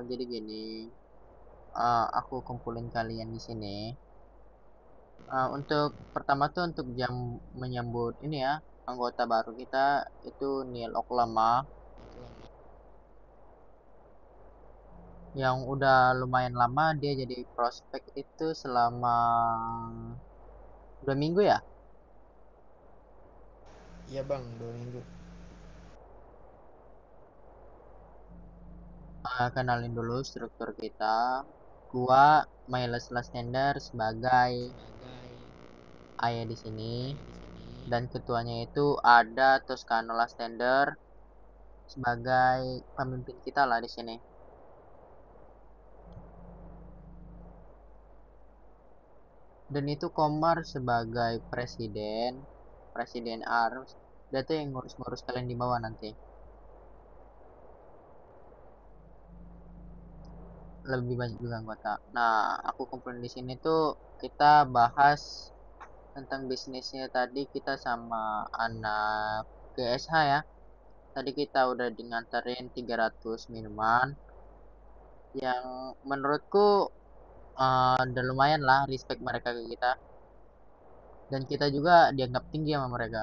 Jadi gini, aku kumpulin kalian di sini. Untuk pertama tuh untuk jam menyambut ini ya, anggota baru kita itu Neil Oklama yang udah lumayan lama dia jadi prospek itu selama 2 minggu ya. Iya bang, 2 minggu. Kenalin dulu struktur kita. Gua Miles Lastender sebagai ayah di sini dan ketuanya itu ada Toscano Lastender sebagai pemimpin kita lah di sini. Dan itu Komar sebagai presiden Arus. Dia tuh yang ngurus-ngurus kalian di bawah nanti. Lebih banyak juga anggota. Nah, aku kumpulin di sini tuh kita bahas tentang bisnisnya tadi kita sama anak GSH ya. Tadi kita udah nganterin 300 minuman yang menurutku udah lumayan lah respect mereka ke kita. Dan kita juga dianggap tinggi sama mereka.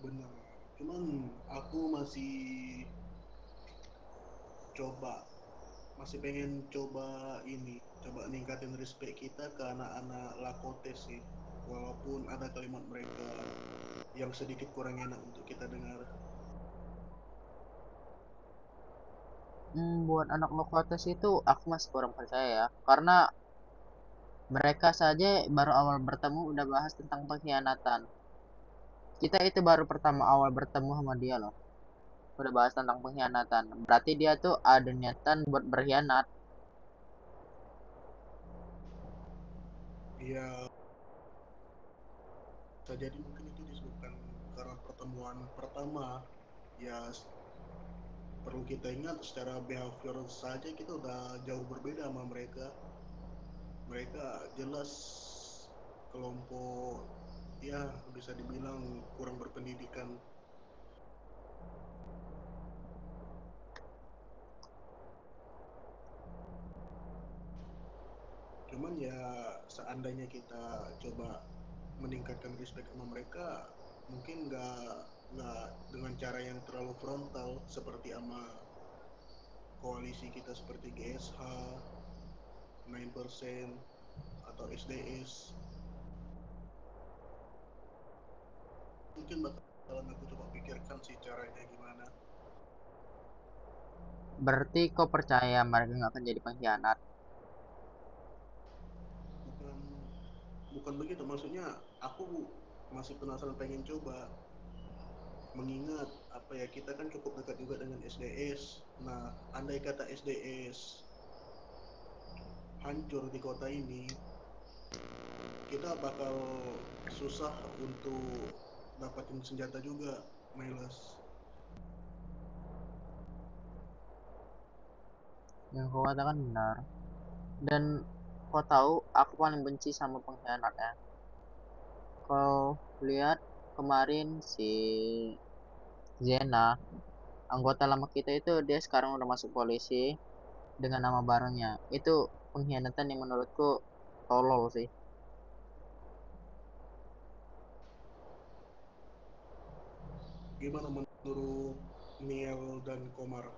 Bener. Cuman aku masih coba, masih pengen coba ini, coba ningkatin respect kita ke anak-anak Lakotes sih. Walaupun ada kalimat mereka yang sedikit kurang enak untuk kita dengar. Buat anak Lokotes itu aku masih kurang percaya ya. Karena mereka saja baru awal bertemu udah bahas tentang pengkhianatan. Kita itu baru pertama awal bertemu sama dia loh. Udah bahas tentang pengkhianatan. Berarti dia tuh ada niatan buat berkhianat. Ya, bisa jadi mungkin itu disebabkan karena pertemuan pertama. Ya, perlu kita ingat secara behavior saja kita udah jauh berbeda sama mereka. Mereka jelas kelompok, ya bisa dibilang kurang berpendidikan. Cuman ya seandainya kita coba meningkatkan respect sama mereka, mungkin nggak dengan cara yang terlalu frontal seperti sama koalisi kita seperti GSH, 9% atau SDS. Mungkin bakalan aku coba pikirkan sih caranya gimana. Berarti kau percaya mereka nggak akan jadi pengkhianat? Bukan bukan begitu, maksudnya aku masih penasaran pengen coba, mengingat apa ya, kita kan cukup dekat juga dengan SDS. Nah, andai kata SDS hancur di kota ini, kita bakal susah untuk dapatin senjata juga, Miles. Yang kau katakan benar. Dan kau tahu aku paling benci sama pengkhianat ya. Kau lihat kemarin si Zena, anggota lama kita itu dia sekarang udah masuk polisi dengan nama barunya. Itu pengkhianatan yang menurutku tolol sih. Gimana menurut Niel dan Komar?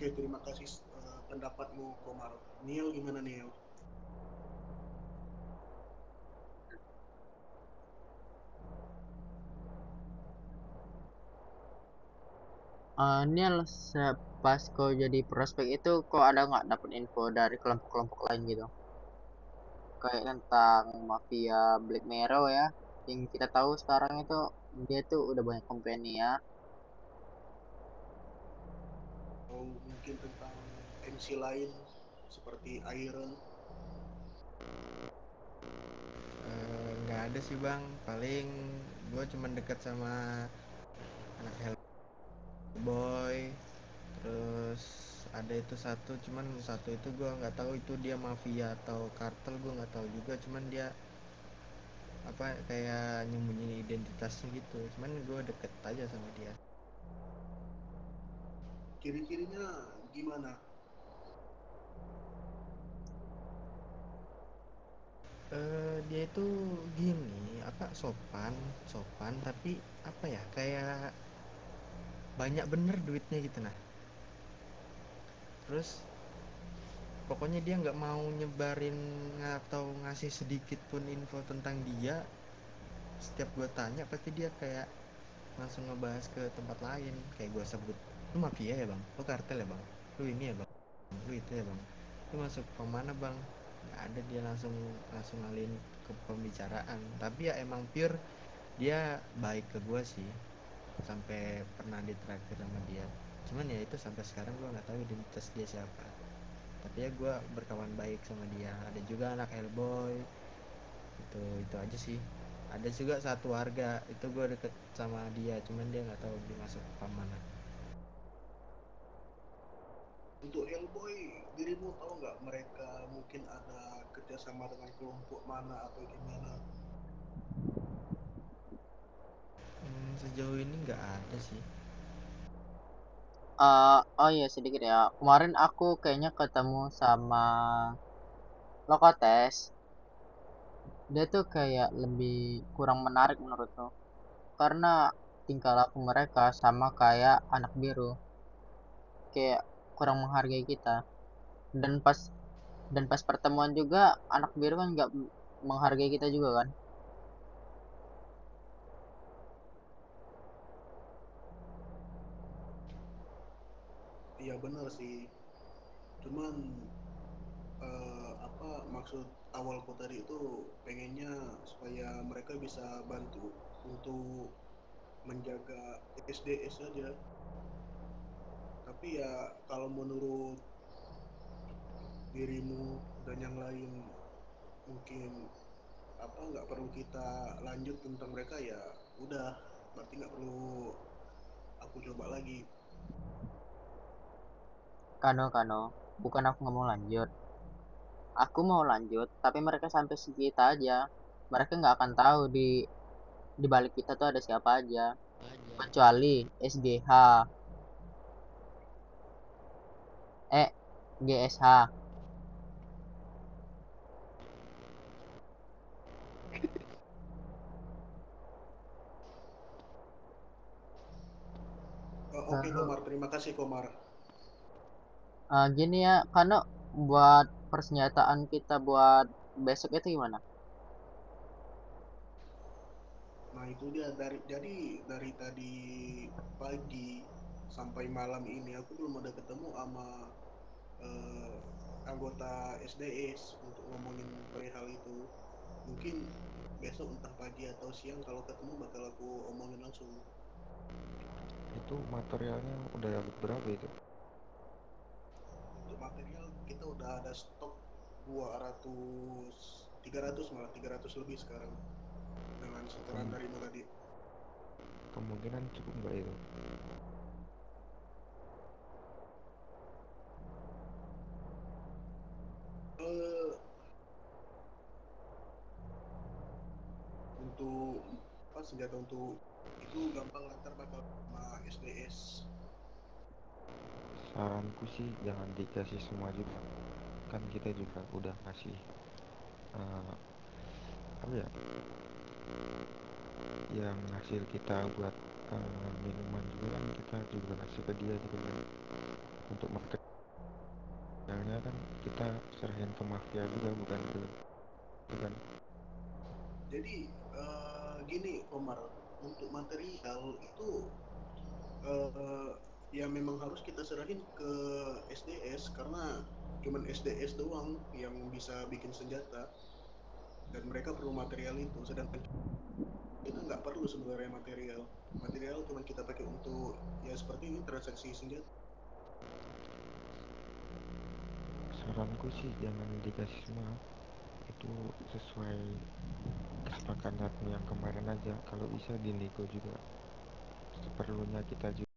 Oke, terima kasih pendapatmu, Komar. Niel gimana, Niel? Niel, pas kau jadi prospek itu kau ada nggak dapet info dari kelompok-kelompok lain gitu? Kayak tentang mafia Black Mirror ya. Yang kita tahu sekarang itu dia tuh udah banyak company ya. Atau mungkin tentang MC lain seperti Iron? Nggak ada sih bang, paling gue cuman deket sama anak Hellboy, terus ada itu satu, cuman satu itu gue nggak tahu itu dia mafia atau kartel, gue nggak tahu juga, cuman dia apa kayak nyembunyi identitasnya gitu, cuman gue deket aja sama dia. Ciri-cirinya gimana? Dia itu gini apa, sopan sopan tapi apa ya, kayak banyak bener duitnya gitu nah. Terus pokoknya dia nggak mau nyebarin atau ngasih sedikit pun info tentang dia. Setiap gue tanya pasti dia kayak langsung ngebahas ke tempat lain, kayak gue sebut, lu mafia ya bang, lu kartel ya bang, lu ini ya bang, lu itu ya bang, lu masuk kemana bang. Nggak ada, dia langsung langsung ngalihin ke pembicaraan, tapi ya emang pure dia baik ke gue sih, sampai pernah ditraktir sama dia. Cuman ya itu sampai sekarang gue nggak tahu identitas dia siapa, tapi ya gue berkawan baik sama dia. Ada juga anak Hellboy, itu aja sih. Ada juga satu warga itu gue deket sama dia, cuman dia nggak tahu dia masuk ke mana. Untuk Hellboy, dirimu tahu nggak mereka mungkin ada kerjasama dengan kelompok mana atau gimana? Sejauh ini nggak ada sih. Oh iya sedikit ya. Kemarin aku kayaknya ketemu sama Lokotes. Dia tuh kayak lebih kurang menarik menurutku. Karena tingkah laku mereka sama kayak anak biru. Kayak kurang menghargai kita. Dan pas pertemuan juga anak biru kan nggak menghargai kita juga kan. Iya benar sih. Cuman apa maksud awalku tadi itu pengennya supaya mereka bisa bantu untuk menjaga SDS saja. Tapi ya kalau menurut dirimu dan yang lain mungkin apa nggak perlu kita lanjut tentang mereka, ya udah, berarti nggak perlu aku coba lagi. Kano, bukan aku nggak mau lanjut. Aku mau lanjut, tapi mereka sampai segitu aja. Mereka nggak akan tahu di balik kita tuh ada siapa aja. Kecuali SGH, GSH. Oke Terus Komar, terima kasih Komar. gini ya, Kano, buat persenjataan kita buat besok itu gimana? Nah itu dia, dari tadi pagi sampai malam ini aku belum ada ketemu sama eh, anggota SDS untuk ngomongin perihal itu. Mungkin besok entah pagi atau siang kalau ketemu bakal aku omongin langsung. Itu materialnya udah dapat berapa itu? Untuk material kita udah ada stok 200, 300, malah 300 lebih sekarang dengan setoran Kem- darimu tadi. Kemungkinan cukup nggak itu? Eh, untuk apa senjata untuk itu gampang lantar bakal sama SDS. Saranku sih jangan dikasih semua juga. Kan kita juga udah ngasih eh, apa ya, yang hasil kita buat minuman juga kan kita juga ngasih ke dia gitu kan. Untuk materialnya kan kita serahin ke mafia juga, bukan ke itu kan. Jadi gini Omar, untuk material itu eh, ya memang harus kita serahin ke SDS karena cuman SDS doang yang bisa bikin senjata dan mereka perlu material itu, sedangkan kita nggak perlu sebenarnya material. Material cuma kita pakai untuk ya seperti ini transaksi senjata. Saranku sih jangan dikasih semua, itu sesuai kesepakatanmu yang kemarin aja. Kalau bisa dinego juga, seperlunya kita juga